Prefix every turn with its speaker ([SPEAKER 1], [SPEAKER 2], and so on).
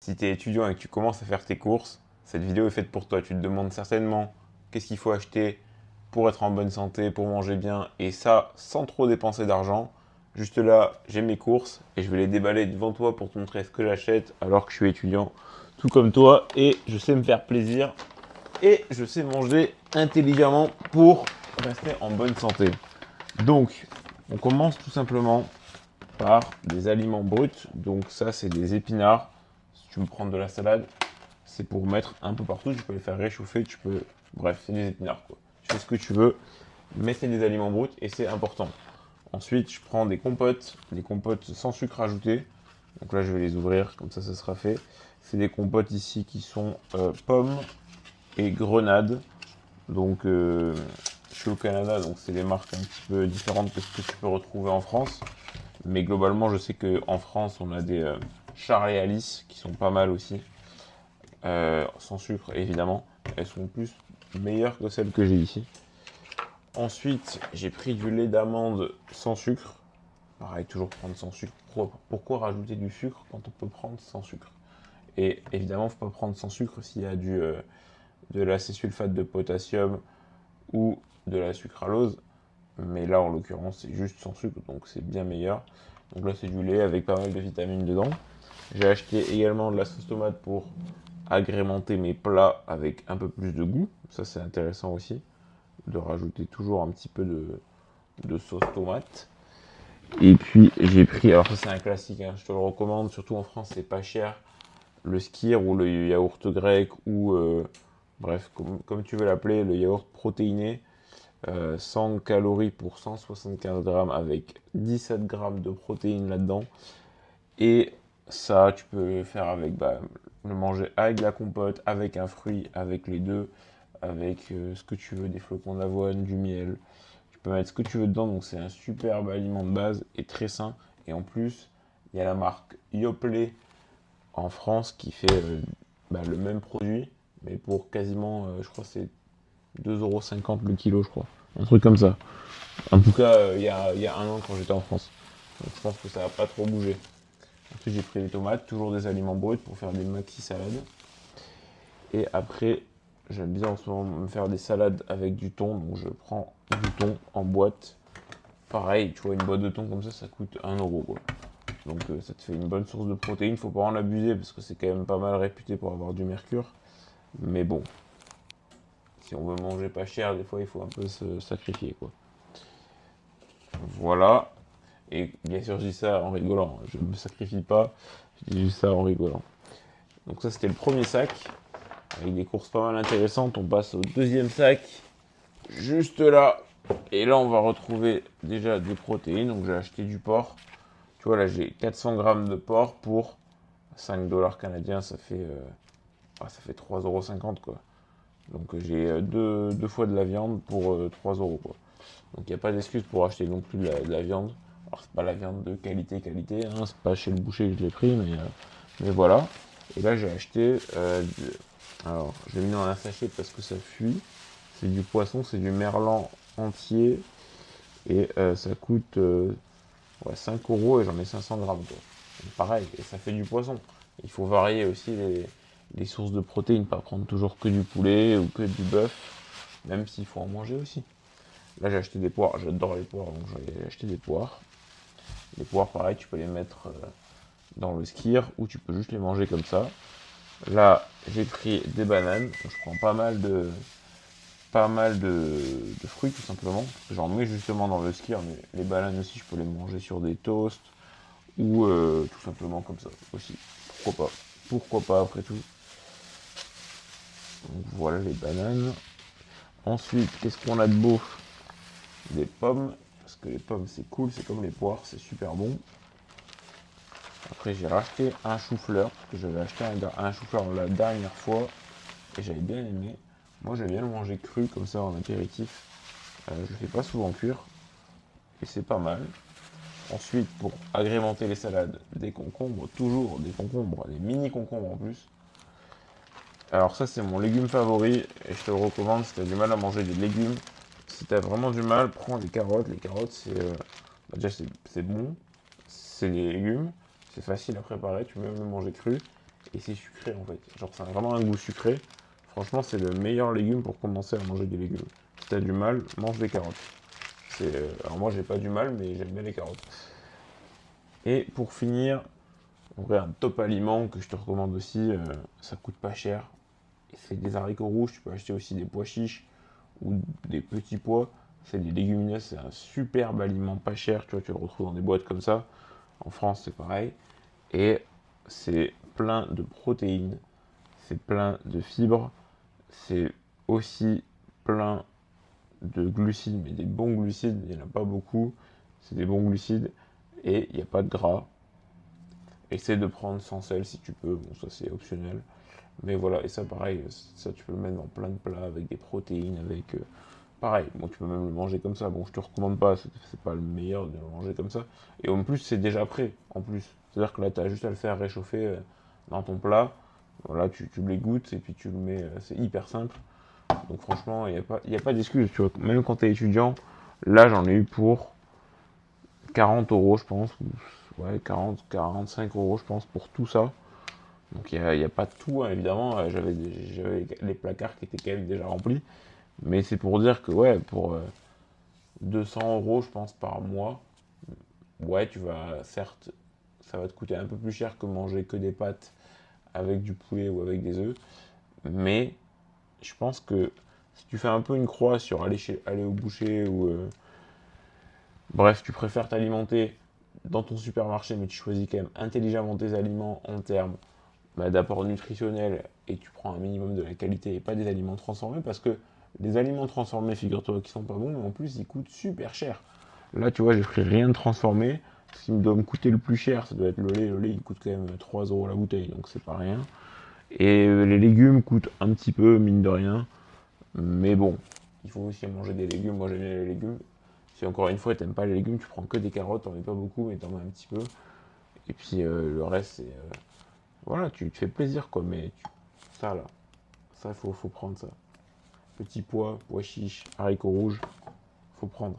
[SPEAKER 1] Si tu es étudiant et que tu commences à faire tes courses, cette vidéo est faite pour toi. Tu te demandes certainement qu'est-ce qu'il faut acheter pour être en bonne santé, pour manger bien, et ça sans trop dépenser d'argent. Juste là, j'ai mes courses et je vais les déballer devant toi pour te montrer ce que j'achète alors que je suis étudiant, tout comme toi, et je sais me faire plaisir et je sais manger intelligemment pour rester en bonne santé. Donc, on commence tout simplement par des aliments bruts. Donc ça, c'est des épinards. Si tu veux prendre de la salade, c'est pour mettre un peu partout. Tu peux les faire réchauffer, tu peux... Bref, c'est des épinards, quoi. Tu fais ce que tu veux, mais c'est des aliments bruts et c'est important. Ensuite, je prends des compotes sans sucre ajouté. Donc là, je vais les ouvrir, comme ça sera fait. C'est des compotes ici qui sont pommes et grenades. Donc, je suis au Canada, donc c'est des marques un petit peu différentes que ce que tu peux retrouver en France. Mais globalement, je sais qu'en France, on a des Charles et Alice qui sont pas mal aussi. Sans sucre, évidemment. Elles sont plus meilleures que celles que j'ai ici. Ensuite, j'ai pris du lait d'amande sans sucre. Pareil, toujours prendre sans sucre. Pourquoi rajouter du sucre quand on peut prendre sans sucre? Et évidemment, il ne faut pas prendre sans sucre s'il y a de l'acésulfate de potassium ou de la sucralose. Mais là, en l'occurrence, c'est juste sans sucre, donc c'est bien meilleur. Donc là, c'est du lait avec pas mal de vitamines dedans. J'ai acheté également de la sauce tomate pour agrémenter mes plats avec un peu plus de goût. Ça, c'est intéressant aussi, de rajouter toujours un petit peu de sauce tomate. Et puis, j'ai pris, alors ça, c'est un classique, hein, je te le recommande, surtout en France, c'est pas cher. Le skyr ou le yaourt grec ou, bref, comme tu veux l'appeler, le yaourt protéiné. 100 calories pour 175 grammes avec 17 grammes de protéines là-dedans. Et ça, tu peux le faire avec, le manger avec la compote, avec un fruit, avec les deux, avec ce que tu veux, des flocons d'avoine, du miel. Tu peux mettre ce que tu veux dedans, donc c'est un superbe aliment de base et très sain. Et en plus, il y a la marque Yoplait en France qui fait le même produit, mais pour quasiment, je crois que c'est 2,50 € le kilo, je crois. Un truc comme ça. En tout cas, il y a un an quand j'étais en France. Donc je pense que ça n'a pas trop bougé. Ensuite, j'ai pris des tomates, toujours des aliments bruts pour faire des maxi salades. Et après, j'aime bien en ce moment me faire des salades avec du thon. Donc je prends du thon en boîte. Pareil, tu vois, une boîte de thon comme ça coûte 1 € quoi. Donc ça te fait une bonne source de protéines. Faut pas en abuser parce que c'est quand même pas mal réputé pour avoir du mercure. Mais bon, si on veut manger pas cher, des fois il faut un peu se sacrifier quoi. Voilà. Et bien sûr, je dis ça en rigolant. Je ne me sacrifie pas. Je dis juste ça en rigolant. Donc ça, c'était le premier sac. Avec des courses pas mal intéressantes. On passe au deuxième sac. Juste là. Et là, on va retrouver déjà des protéines. Donc j'ai acheté du porc. Tu vois, là, j'ai 400 grammes de porc pour 5 $ canadiens. Ça fait 3,50 € quoi. Donc j'ai deux fois de la viande pour 3 € quoi. Donc il n'y a pas d'excuse pour acheter non plus de la viande. Alors c'est pas la viande de qualité, hein, c'est pas chez le boucher que je l'ai pris, mais voilà. Et là j'ai acheté, alors je l'ai mis dans un sachet parce que ça fuit. C'est du poisson, c'est du merlan entier et ça coûte 5 € et j'en ai 500 grammes quoi. Donc, pareil, et ça fait du poisson. Il faut varier aussi les sources de protéines, pas prendre toujours que du poulet ou que du bœuf, même s'il faut en manger aussi. Là, j'ai acheté des poires. J'adore les poires, donc j'ai acheté des poires. Les poires, pareil, tu peux les mettre dans le skyr ou tu peux juste les manger comme ça. Là, j'ai pris des bananes. Donc, je prends pas mal de fruits, tout simplement. J'en mets justement dans le skyr, mais les bananes aussi, je peux les manger sur des toasts ou tout simplement comme ça aussi. Pourquoi pas? Pourquoi pas, après tout. Donc, voilà les bananes. Ensuite, qu'est-ce qu'on a de beau? Des pommes, parce que les pommes c'est cool, c'est comme les poires, c'est super bon. Après j'ai racheté un chou-fleur, parce que j'avais acheté un chou-fleur la dernière fois, et j'avais bien aimé. Moi j'aime bien le manger cru, comme ça en apéritif. Je le fais pas souvent cuire, et c'est pas mal. Ensuite, pour agrémenter les salades, des concombres, toujours des concombres, des mini concombres en plus. Alors ça c'est mon légume favori, et je te le recommande si tu as du mal à manger des légumes. Si tu as vraiment du mal, prends des carottes. Les carottes, déjà c'est bon, c'est des légumes, c'est facile à préparer, tu peux même le manger cru. et c'est sucré en fait. Genre, ça a vraiment un goût sucré. Franchement, c'est le meilleur légume pour commencer à manger des légumes. Si t'as du mal, mange des carottes. Alors moi, j'ai pas du mal, mais j'aime bien les carottes. Et pour finir, en vrai, un top aliment que je te recommande aussi, ça coûte pas cher. C'est des haricots rouges, tu peux acheter aussi des pois chiches ou des petits pois. C'est des légumineuses, c'est un superbe aliment pas cher, tu vois, tu le retrouves dans des boîtes comme ça. En France, c'est pareil. Et c'est plein de protéines, c'est plein de fibres, c'est aussi plein de glucides, mais des bons glucides, il n'y en a pas beaucoup, c'est des bons glucides, et il n'y a pas de gras. Essaie de prendre sans sel si tu peux, bon ça c'est optionnel. Mais voilà, et ça pareil, ça tu peux le mettre dans plein de plats avec des protéines, avec... pareil, bon tu peux même le manger comme ça, bon je te recommande pas, c'est pas le meilleur de le manger comme ça. Et en plus c'est déjà prêt, en plus. C'est-à-dire que là tu as juste à le faire réchauffer dans ton plat, voilà, tu les goûtes et puis tu le mets, c'est hyper simple. Donc franchement, il y a pas d'excuse, tu vois. Même quand tu es étudiant, là j'en ai eu pour 40 euros, je pense. Ouais, 40, 45 euros, je pense, pour tout ça. Donc il y a pas de tout, hein, évidemment. J'avais les placards qui étaient quand même déjà remplis. Mais c'est pour dire que, ouais, pour 200 euros, je pense, par mois, ouais, tu vas, certes, ça va te coûter un peu plus cher que manger que des pâtes avec du poulet ou avec des œufs. Mais je pense que si tu fais un peu une croix sur aller au boucher ou bref, tu préfères t'alimenter dans ton supermarché, mais tu choisis quand même intelligemment tes aliments en termes d'apport nutritionnel et tu prends un minimum de la qualité et pas des aliments transformés parce que les aliments transformés, figure-toi, qui sont pas bons, mais en plus ils coûtent super cher. Là, tu vois, j'ai pris rien de transformé. Ce qui me doit me coûter le plus cher, ça doit être le lait. Le lait, il coûte quand même 3 euros la bouteille, donc c'est pas rien. Et les légumes coûtent un petit peu, mine de rien. Mais bon, il faut aussi manger des légumes. Moi, j'aime bien les légumes. Si encore une fois, t'aimes pas les légumes, tu prends que des carottes, t'en mets pas beaucoup, mais t'en mets un petit peu. Et puis le reste, c'est. Voilà, tu te fais plaisir, quoi. Mais ça, là, ça, faut prendre ça. Petits pois, pois chiches, haricots rouges, faut prendre.